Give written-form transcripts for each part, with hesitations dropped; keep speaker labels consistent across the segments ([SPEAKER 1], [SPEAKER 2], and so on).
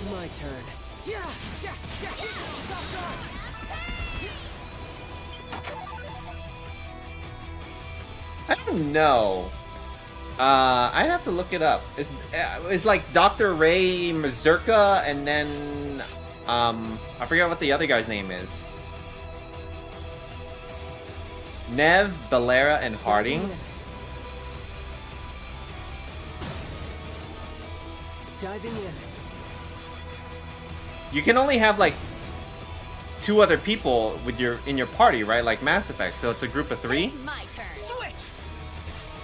[SPEAKER 1] My turn. Yeah, yeah, yeah,
[SPEAKER 2] I don't know. I'd have to look it up. It's like Dr. Ray Mazurka, and then I forget what the other guy's name is. Nev, Balera, and Harding.
[SPEAKER 1] Diving in.
[SPEAKER 2] You can only have like 2 other people with in your party, right? Like Mass Effect. So it's a group of 3.
[SPEAKER 3] It's my turn.
[SPEAKER 1] Switch.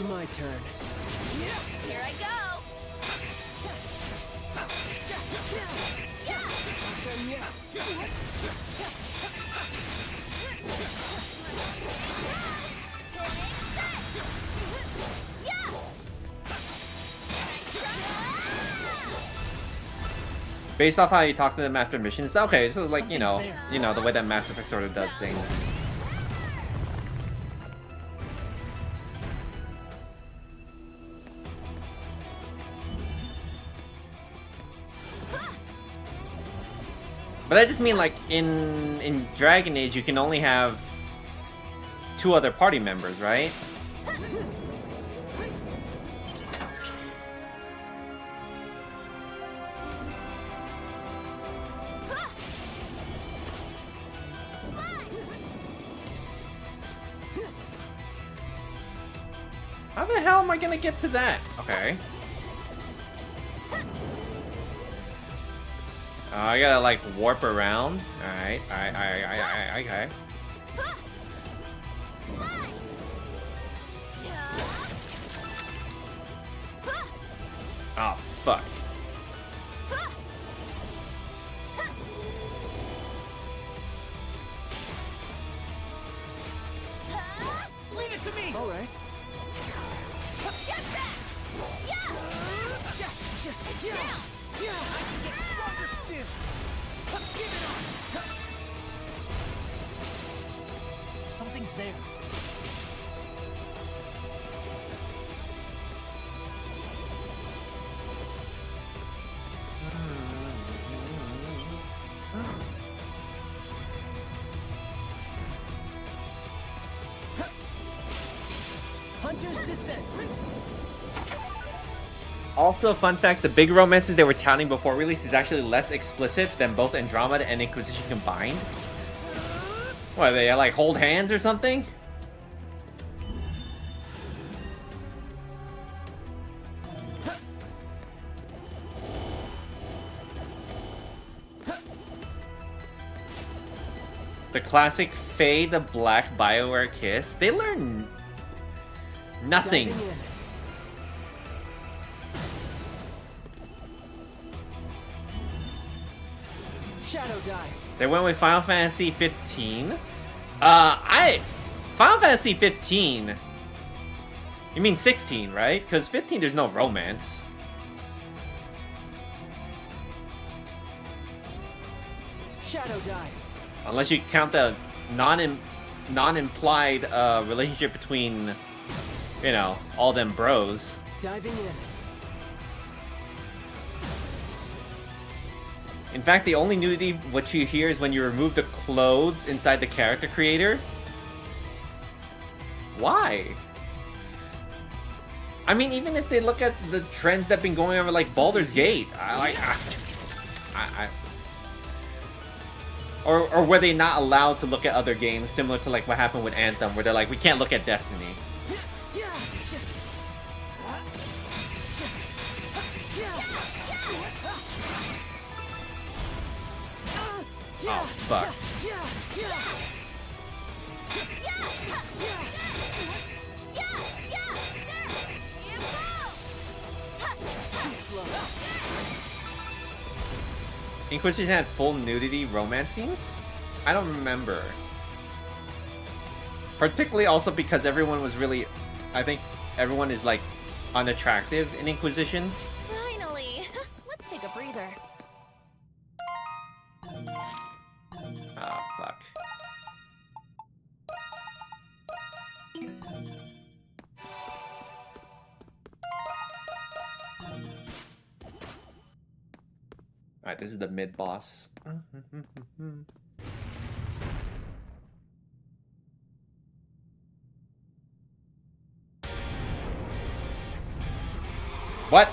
[SPEAKER 1] My turn.
[SPEAKER 3] Here I go.
[SPEAKER 2] Based off how you talk to them after missions. Okay, so like, you know, the way that Mass Effect sort of does things. But I just mean like in Dragon Age you can only have 2 other party members, right? How the hell am I gonna get to that? Okay. I gotta like warp around. Alright, okay. Oh, fuck.
[SPEAKER 1] Leave it to me. All right.
[SPEAKER 3] Get back. Yeah.
[SPEAKER 1] Yeah. I can get stronger still. Give it on. Something's there. Hunter's Descent.
[SPEAKER 2] Also, fun fact, the big romances they were touting before release is actually less explicit than both Andromeda and Inquisition combined. What, they like hold hands or something? The classic Fade the Black BioWare kiss. They learn nothing.
[SPEAKER 1] Diving in. Shadow dive.
[SPEAKER 2] They went with Final Fantasy 15. Final Fantasy 15. You mean 16, right? Because 15 there's no romance.
[SPEAKER 1] Shadow dive.
[SPEAKER 2] Unless you count the non-implied relationship between, you know, all them bros.
[SPEAKER 1] Diving in.
[SPEAKER 2] In fact, the only nudity what you hear is when you remove the clothes inside the character creator. Why? I mean, even if they look at the trends that have been going over like Baldur's Gate, or were they not allowed to look at other games, similar to like what happened with Anthem, where they're like, we can't look at Destiny. Oh, fuck. Inquisition had full nudity romance scenes? I don't remember. Particularly also because everyone was really... I think everyone is like unattractive in Inquisition.
[SPEAKER 3] Finally. Let's take a breather.
[SPEAKER 2] Oh, fuck. Alright, this is the mid boss. What?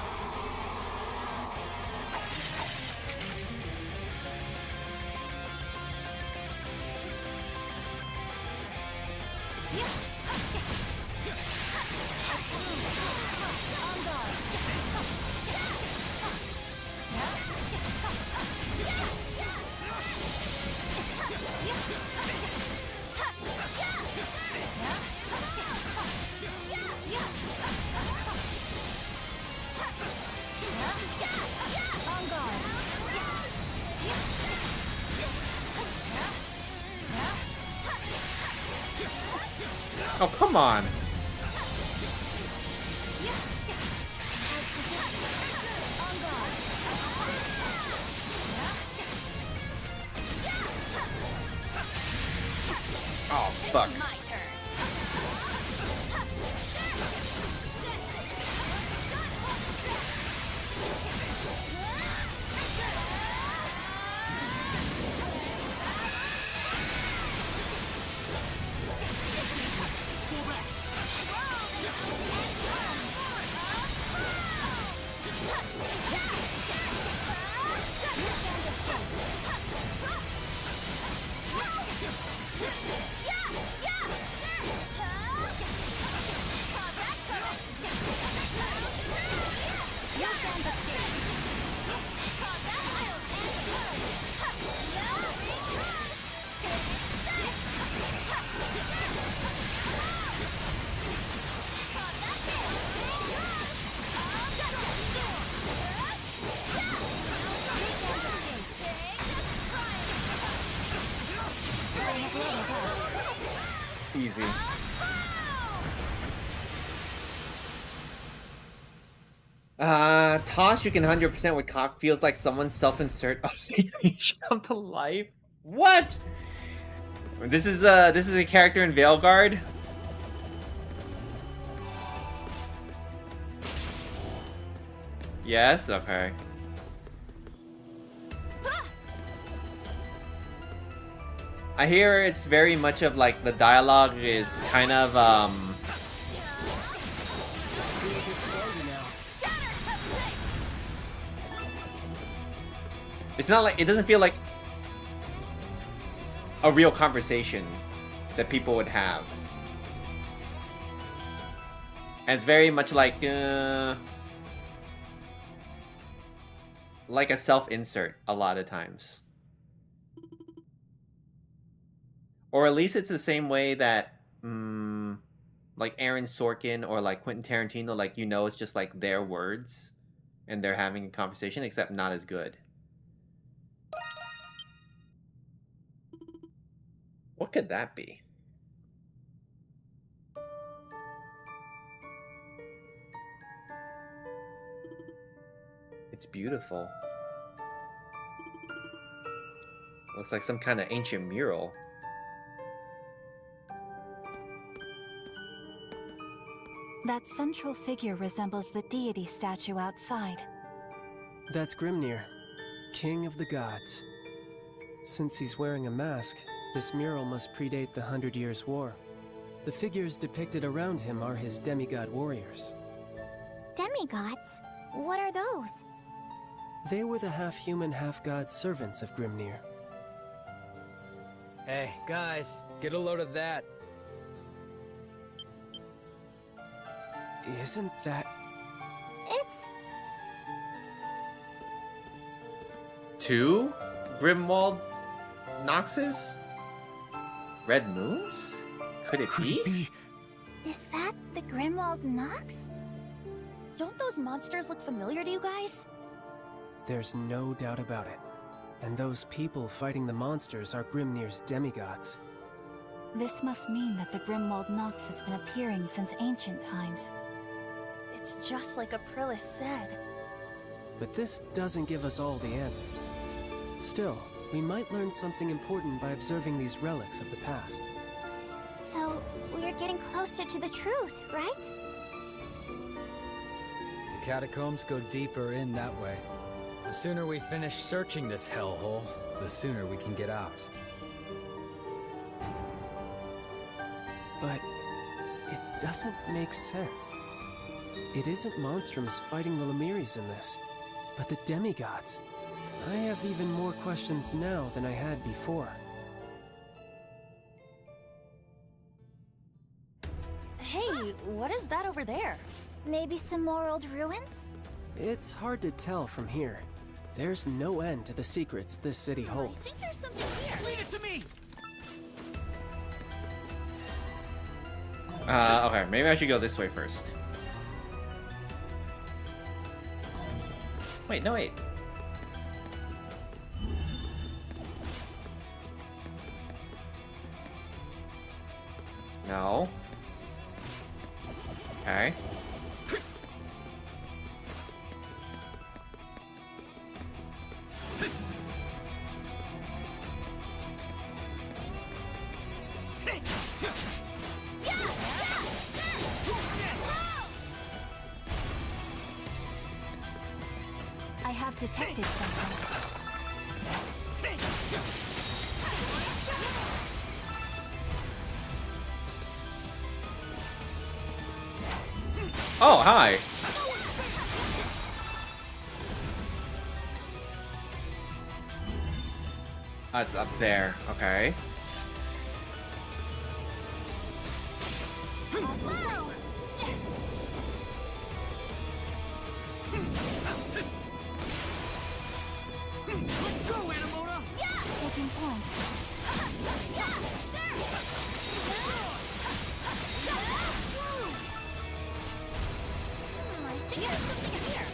[SPEAKER 2] Oh, come on. Oh, fuck.
[SPEAKER 3] It's my turn.
[SPEAKER 2] Easy. Tosh, you can 100% with cock feels like someone's self-insert of creation come to life. What? This is a character in Veilguard. Yes, okay. I hear it's very much of like the dialogue is kind of it's not like, it doesn't feel like a real conversation that people would have. And it's very much like a self-insert a lot of times. Or at least it's the same way that like Aaron Sorkin or like Quentin Tarantino, like, you know, it's just like their words and they're having a conversation, except not as good. What could that be? It's beautiful. Looks like some kind of ancient mural.
[SPEAKER 4] That central figure resembles the deity statue outside.
[SPEAKER 5] That's Grimnir, king of the gods. Since he's wearing a mask, this mural must predate the 100 Years' War. The figures depicted around him are his demigod warriors.
[SPEAKER 6] Demigods? What are those?
[SPEAKER 5] They were the half-human, half-god servants of Grimnir.
[SPEAKER 7] Hey, guys, get a load of that.
[SPEAKER 5] Isn't that...
[SPEAKER 6] It's...
[SPEAKER 2] 2 Grimwald Noxes? Red Moons? Could it be?
[SPEAKER 6] Is that the Grimwald Nox?
[SPEAKER 3] Don't those monsters look familiar to you guys?
[SPEAKER 5] There's no doubt about it. And those people fighting the monsters are Grimnir's demigods.
[SPEAKER 4] This must mean that the Grimwald Nox has been appearing since ancient times.
[SPEAKER 3] It's just like Aprilis said.
[SPEAKER 5] But this doesn't give us all the answers. Still, we might learn something important by observing these relics of the past.
[SPEAKER 6] So, we're getting closer to the truth, right?
[SPEAKER 7] The catacombs go deeper in that way. The sooner we finish searching this hellhole, the sooner we can get out.
[SPEAKER 5] But it doesn't make sense. It isn't Monstroms fighting the Lemiris in this, but the demigods. I have even more questions now than I had before.
[SPEAKER 3] Hey, what is that over there?
[SPEAKER 6] Maybe some more old ruins?
[SPEAKER 5] It's hard to tell from here. There's no end to the secrets this city
[SPEAKER 3] I
[SPEAKER 5] holds.
[SPEAKER 3] think there's something here.
[SPEAKER 1] Leave it to me!
[SPEAKER 2] Okay, maybe I should go this way first. Wait, no, wait. No. Okay.
[SPEAKER 4] I have detected something.
[SPEAKER 2] Oh, hi. It's up there. Okay.
[SPEAKER 1] Let's go, Anamona!
[SPEAKER 4] Taking point.
[SPEAKER 3] I think there's something here.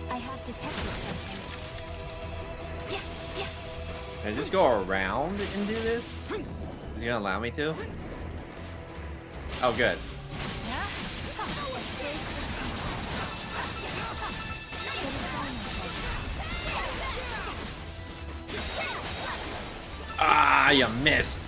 [SPEAKER 4] I have detected something.
[SPEAKER 2] Can I just go around and do this? Is he gonna allow me to? Oh, good. Ah, you missed.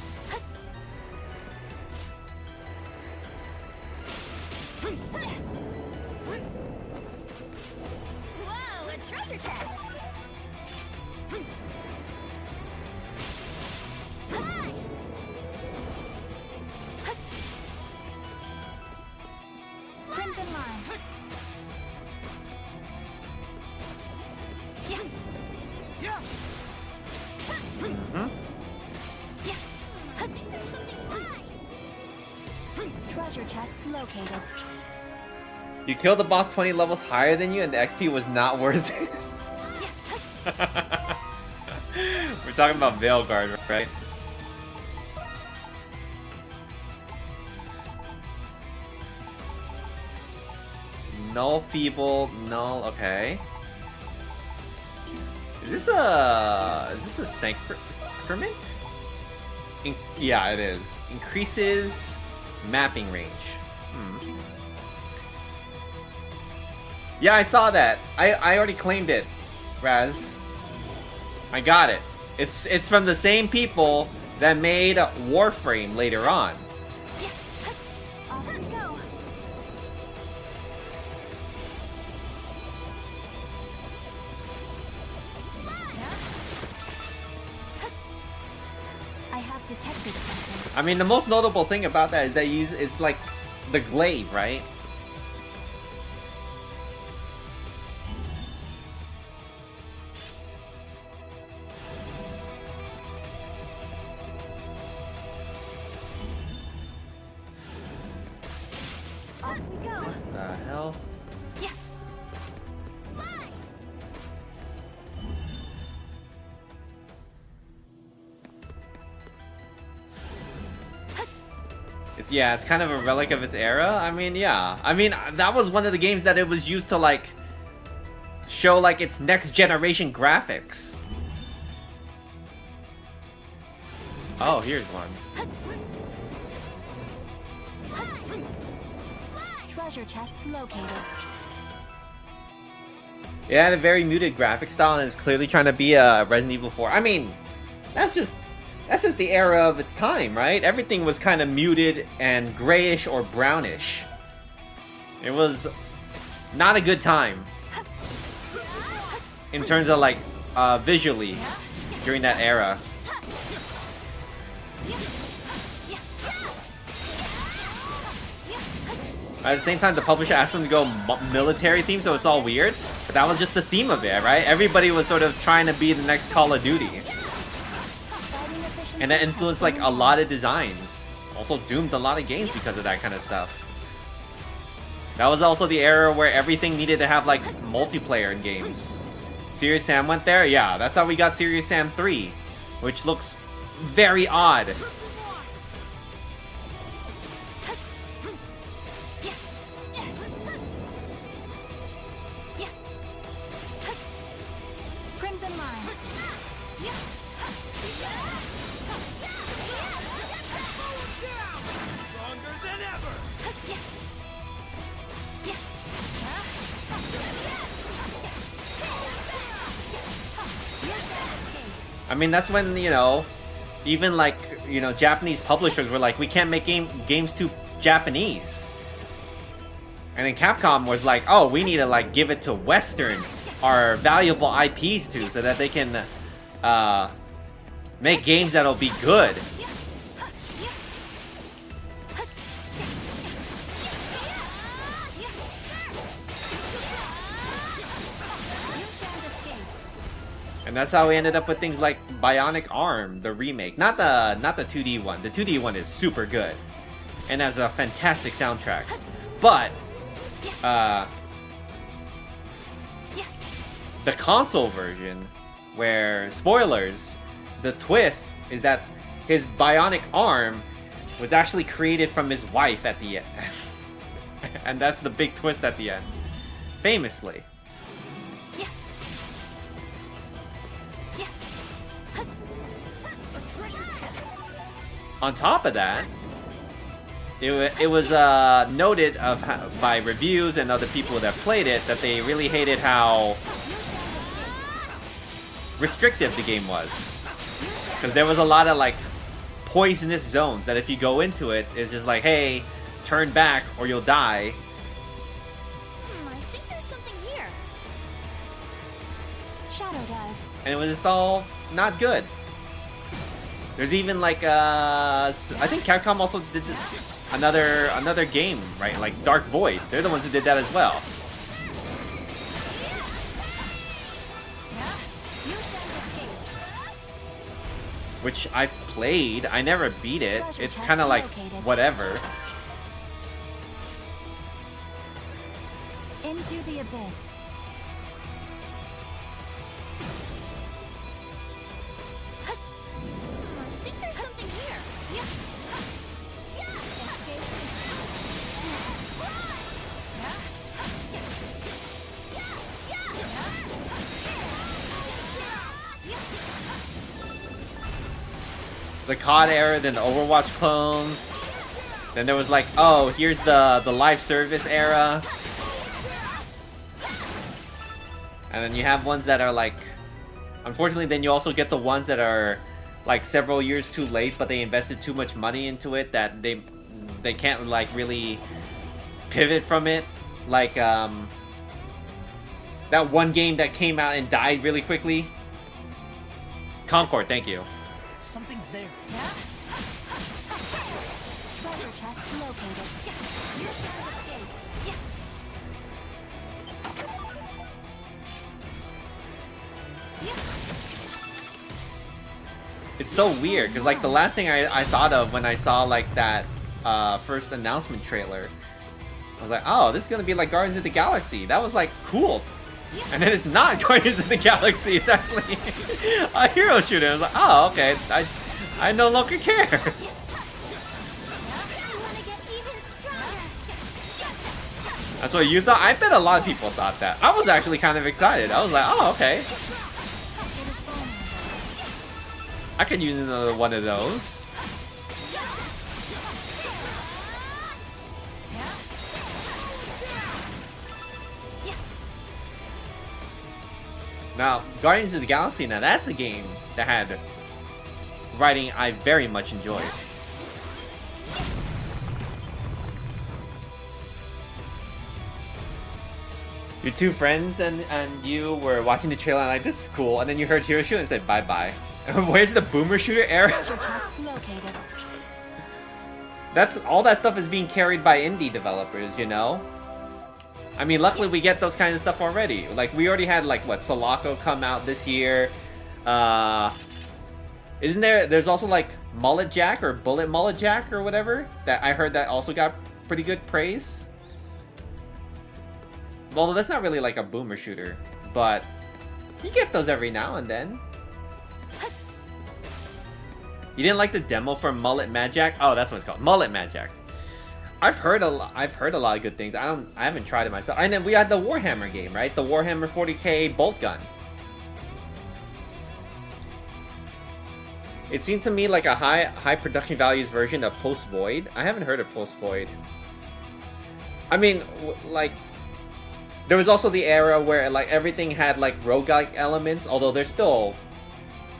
[SPEAKER 3] Whoa, a treasure chest.
[SPEAKER 4] Crimson line.
[SPEAKER 1] Yeah!
[SPEAKER 2] Hmm?
[SPEAKER 3] I think there's something fine.
[SPEAKER 4] Treasure chest located.
[SPEAKER 2] You killed the boss 20 levels higher than you and the XP was not worth it. We're talking about Veilguard, right? Null Feeble, Null, okay. Is this a sacrament? Yeah, it is. Increases mapping range. Hmm. Yeah, I saw that. I already claimed it, Raz. I got it. It's from the same people that made Warframe later on.
[SPEAKER 4] Off we go. I have detected something.
[SPEAKER 2] I mean, the most notable thing about that is they use it's like the glaive, right?
[SPEAKER 4] Off we go.
[SPEAKER 2] The hell? It's kind of a relic of its era. I mean, yeah. I mean, that was one of the games that it was used to like show like its next generation graphics. Oh, here's one.
[SPEAKER 4] Treasure chest located.
[SPEAKER 2] It had a very muted graphic style and is clearly trying to be a Resident Evil 4. I mean, that's just the era of its time, right? Everything was kind of muted and grayish or brownish. It was not a good time in terms of like visually during that era. At the same time, the publisher asked them to go military theme, so it's all weird. But that was just the theme of it, right? Everybody was sort of trying to be the next Call of Duty. And that influenced like a lot of designs. Also doomed a lot of games because of that kind of stuff. That was also the era where everything needed to have like multiplayer in games. Serious Sam went there? Yeah, that's how we got Serious Sam 3. Which looks very odd.
[SPEAKER 4] Crimson Line.
[SPEAKER 1] Stronger than ever!
[SPEAKER 2] I mean, that's when, you know, even like, you know, Japanese publishers were like, we can't make games too Japanese. And then Capcom was like, oh, we need to like give it to Western, our valuable IPs too, so that they can make games that'll be good. And that's how we ended up with things like Bionic Arm, the remake. Not the 2D one. The 2D one is super good and has a fantastic soundtrack. But the console version, where, spoilers, the twist is that his bionic arm was actually created from his wife at the end. And that's the big twist at the end. Famously. On top of that, it was noted by reviews and other people that played it that they really hated how restrictive the game was. Because there was a lot of like poisonous zones that if you go into it, it's just like, hey, turn back or you'll die.
[SPEAKER 3] I think there's something here.
[SPEAKER 4] Shadow Dive.
[SPEAKER 2] And it was just all not good. There's even like I think Capcom also did another game, right? Like Dark Void. They're the ones who did that as well. Which I've played. I never beat it. It's kind of like whatever.
[SPEAKER 4] Into the Abyss.
[SPEAKER 3] I think there's something here.
[SPEAKER 2] The COD era, then the Overwatch clones. Then there was like, oh, here's the live service era. And then you have ones that are like, unfortunately, then you also get the ones that are like several years too late, but they invested too much money into it that they can't like really pivot from it. Like that one game that came out and died really quickly. Concord, thank you.
[SPEAKER 1] Something's there.
[SPEAKER 4] Treasure chest located. You're trying to escape.
[SPEAKER 2] It's so weird, because like the last thing I thought of when I saw like that first announcement trailer, I was like, oh, this is gonna be like Guardians of the Galaxy. That was like cool. And then it's not Guardians of the Galaxy, it's actually a hero shooter. I was like, oh, okay, I no longer care. That's what you thought? I bet a lot of people thought that. I was actually kind of excited. I was like, oh, okay. I could use another one of those. Now, Guardians of the Galaxy, now that's a game that had writing I very much enjoyed. Your two friends and you were watching the trailer and like, this is cool, and then you heard Hero Shoot and said bye-bye. Where's the boomer shooter era? That's all that stuff is being carried by indie developers, you know? I mean, luckily we get those kind of stuff already. Like, we already had, like, what, Sulaco come out this year. Isn't there's also, like, Mullet Jack or Bullet Mullet Jack or whatever? That I heard that also got pretty good praise. Although that's not really like a boomer shooter, but you get those every now and then. You didn't like the demo for Mullet Mad Jack? Oh, that's what it's called. Mullet Mad Jack. I've heard a lot of good things. I haven't tried it myself. And then we had the Warhammer game, right? The Warhammer 40k bolt gun. It seemed to me like a high production values version of Post Void. I haven't heard of Post Void. I mean, like, there was also the era where like everything had like roguelike elements, although there's still,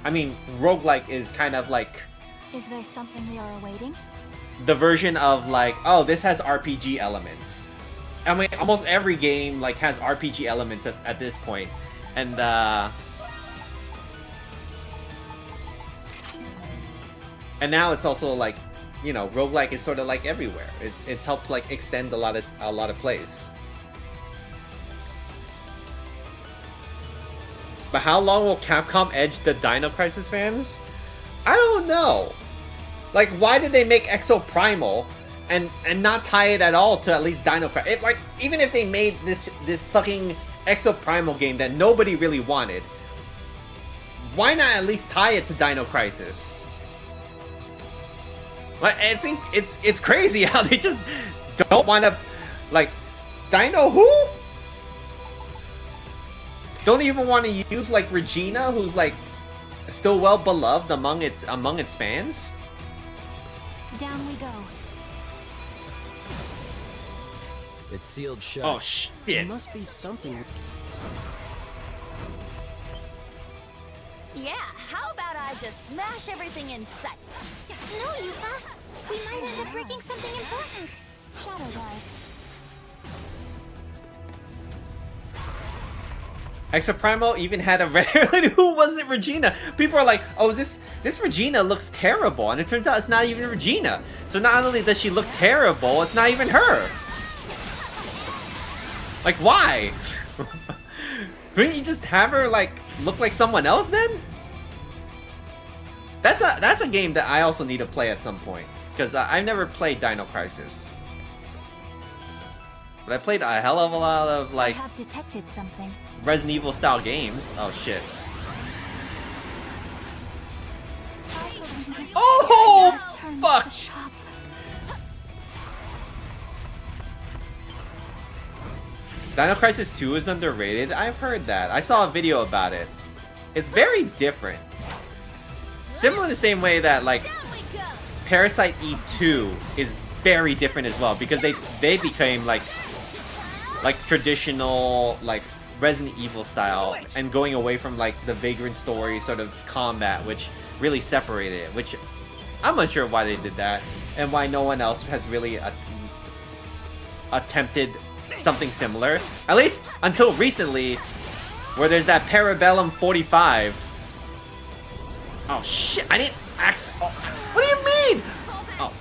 [SPEAKER 2] I mean, roguelike is kind of like,
[SPEAKER 4] Is there something we are awaiting?
[SPEAKER 2] the version of like, oh, this has RPG elements. I mean, almost every game like has RPG elements at this point. And now it's also like, you know, roguelike is sort of like everywhere. It's helped like extend a lot of plays. But how long will Capcom edge the Dino Crisis fans? I don't know. Like, why did they make Exo Primal and not tie it at all to at least Dino Crisis? Like, even if they made this fucking Exo Primal game that nobody really wanted, why not at least tie it to Dino Crisis? Like, it's crazy how they just don't want to, like, Dino who? Don't even want to use like Regina, who's like still well beloved among its fans.
[SPEAKER 4] Down we go.
[SPEAKER 7] It's sealed shut.
[SPEAKER 2] Oh shit!
[SPEAKER 5] There must be something.
[SPEAKER 3] Yeah, how about I just smash everything in sight?
[SPEAKER 6] No, Yufa. We might end up breaking something important.
[SPEAKER 4] Shadow dive.
[SPEAKER 2] Exo Primal even had a red who wasn't Regina. People are like, oh, this Regina looks terrible, and it turns out it's not even Regina. So not only does she look terrible, it's not even her. Like, why? Couldn't you just have her like look like someone else then? That's a game that I also need to play at some point, because I've never played Dino Crisis. But I played a hell of a lot of like
[SPEAKER 4] I have detected something.
[SPEAKER 2] Resident Evil style games. Oh shit. Oh fuck! Dino Crisis 2 is underrated. I've heard that. I saw a video about it. It's very different. Similar in the same way that like Parasite Eve 2 is very different as well, because they became like traditional like Resident Evil style and going away from like the Vagrant story sort of combat, which really separated it, which I'm unsure why they did that and why no one else has really attempted something similar, at least until recently, where there's that Parabellum 45. Oh shit, I didn't act. Oh, what do you mean? Oh.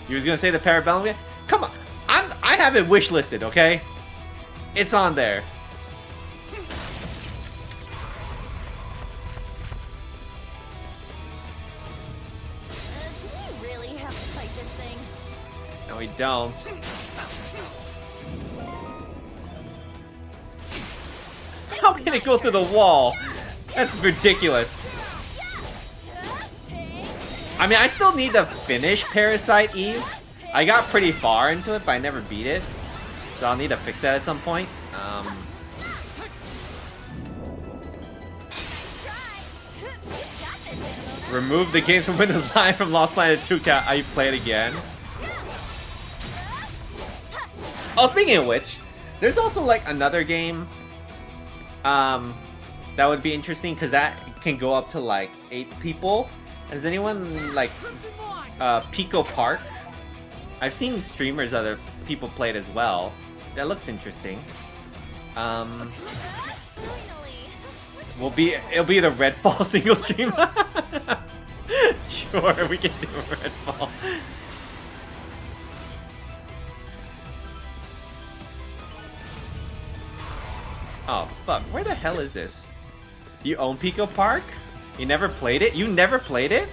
[SPEAKER 2] You was gonna say the Parabellum? Come on, I have it wish listed, okay? It's on there.
[SPEAKER 3] Do we really have to fight this thing?
[SPEAKER 2] No, we don't. How can it go through the wall? That's ridiculous. I mean, I still need to finish Parasite Eve. I got pretty far into it, but I never beat it. So I'll need to fix that at some point. Remove the games from Windows Live from Lost Planet 2. Can I play it again? Oh, speaking of which, there's also like another game that would be interesting because that can go up to like 8 people. Has anyone like Pico Park? I've seen streamers, other people play it as well. That looks interesting. It'll be the Redfall single stream. Sure, we can do Redfall. Oh fuck, where the hell is this? You own Pico Park? You never played it? You never played it?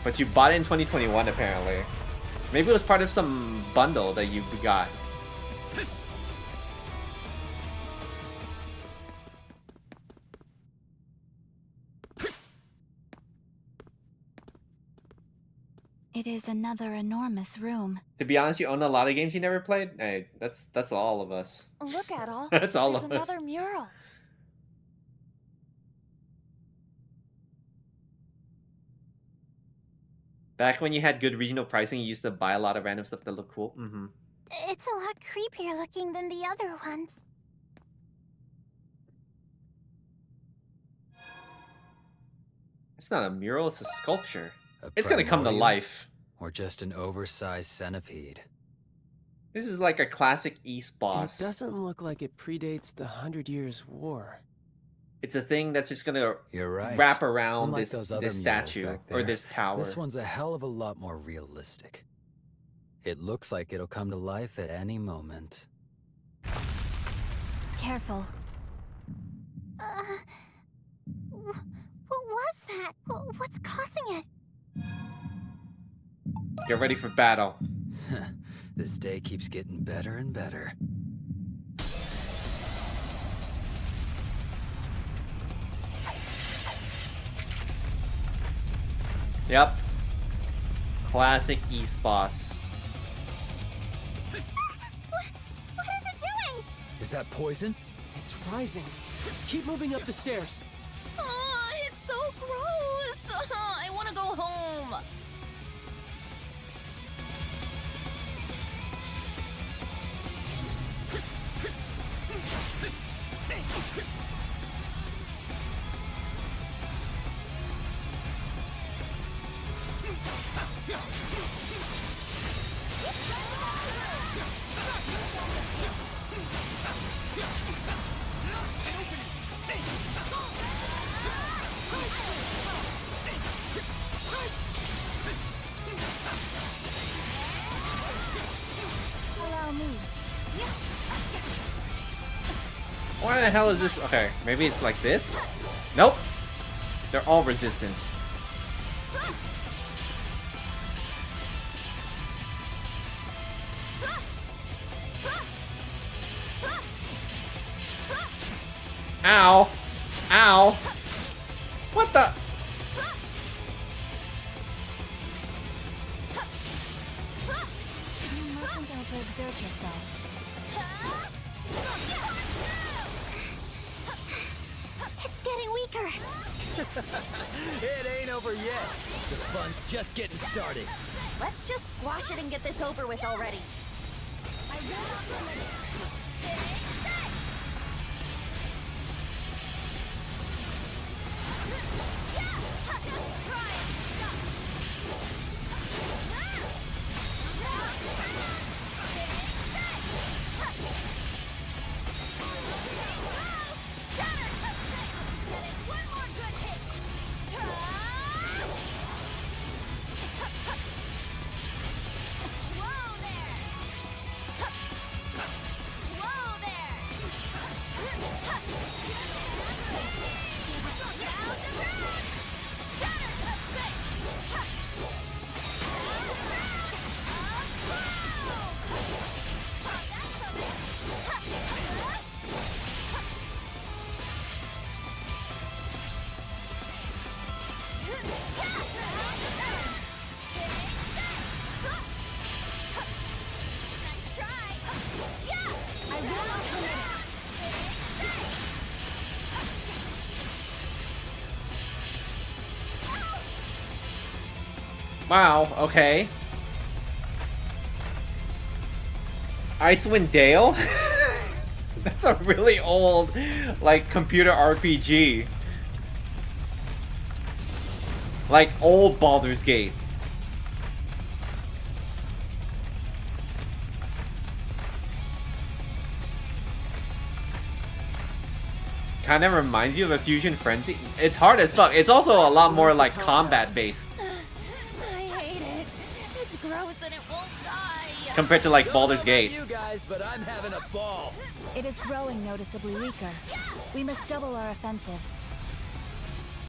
[SPEAKER 2] But you bought it in 2021 apparently. Maybe it was part of some bundle that you got.
[SPEAKER 4] It is another enormous room.
[SPEAKER 2] To be honest, you own a lot of games you never played? Hey, that's all of us.
[SPEAKER 3] Look at all.
[SPEAKER 2] That's all
[SPEAKER 3] There's
[SPEAKER 2] of us.
[SPEAKER 3] another mural.
[SPEAKER 2] Back when you had good regional pricing, you used to buy a lot of random stuff that looked cool.
[SPEAKER 6] It's a lot creepier looking than the other ones.
[SPEAKER 2] It's not a mural, it's a sculpture.
[SPEAKER 7] A
[SPEAKER 2] It's gonna come to
[SPEAKER 7] primordial?
[SPEAKER 2] life.
[SPEAKER 7] Or just an oversized centipede?
[SPEAKER 2] This is like a classic East boss.
[SPEAKER 5] It doesn't look like it predates the 100 Years' War.
[SPEAKER 2] It's a thing that's just gonna
[SPEAKER 7] You're right.
[SPEAKER 2] wrap around
[SPEAKER 7] Unlike
[SPEAKER 2] this,
[SPEAKER 7] those other
[SPEAKER 2] this
[SPEAKER 7] murals
[SPEAKER 2] statue
[SPEAKER 7] back
[SPEAKER 2] or
[SPEAKER 7] there,
[SPEAKER 2] this tower.
[SPEAKER 7] This one's a hell of a lot more realistic. It looks like it'll come to life at any moment.
[SPEAKER 4] Careful.
[SPEAKER 6] What was that? What's causing it?
[SPEAKER 2] Get ready for battle.
[SPEAKER 7] This day keeps getting better and better.
[SPEAKER 2] Yep. Classic East boss.
[SPEAKER 6] What is it doing?
[SPEAKER 7] Is that poison?
[SPEAKER 5] It's rising. Keep moving up the stairs.
[SPEAKER 3] Oh, it's so gross. I want to go home.
[SPEAKER 6] Allow me.
[SPEAKER 2] Why the hell is this? Okay, maybe it's like this? Nope. They're all resistant. Ow! Ow! What the?
[SPEAKER 6] You mustn't overexert yourself. It's getting weaker.
[SPEAKER 7] It ain't over yet. The fun's just getting started.
[SPEAKER 3] Let's just squash it and get this over with already. I will not limit it.
[SPEAKER 2] Wow, okay. Icewind Dale? That's a really old, like, computer RPG. Like, old Baldur's Gate. Kind of reminds you of a Fusion Frenzy. It's hard as fuck. It's also a lot more, like, combat-based.
[SPEAKER 3] I hate it. It's gross and it won't die.
[SPEAKER 2] Compared to, like, Baldur's Gate.
[SPEAKER 1] You guys, but I'm having a ball.
[SPEAKER 4] It is growing noticeably weaker. We must double our offensive.